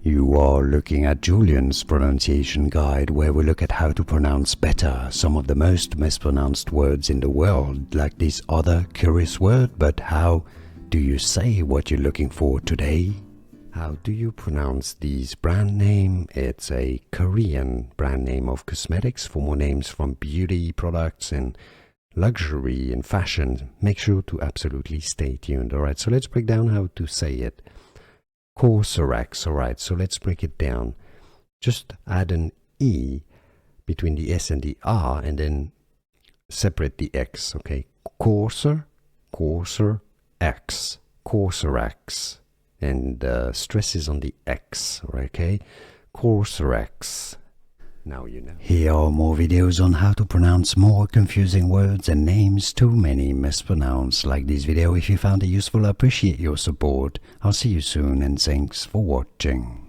You are looking at Julian's pronunciation guide, where we look at how to pronounce better some of the most mispronounced words in the world, like this other curious word. But how do you say what you're looking for today? How do you pronounce this brand name? It's a Korean brand name of cosmetics. For more names from beauty products and luxury and fashion, make sure to absolutely stay tuned. Alright, so let's break down how to say it. CORSRX. Alright, so let's break it down. Just add an E between the S and the R and then separate the X. Okay, CORSRX, CORSRX. And stress is on the X, okay? CORSRX. Now you know. Here are more videos on how to pronounce more confusing words and names too many mispronounced. Like this video if you found it useful. I appreciate your support. I'll see you soon and thanks for watching.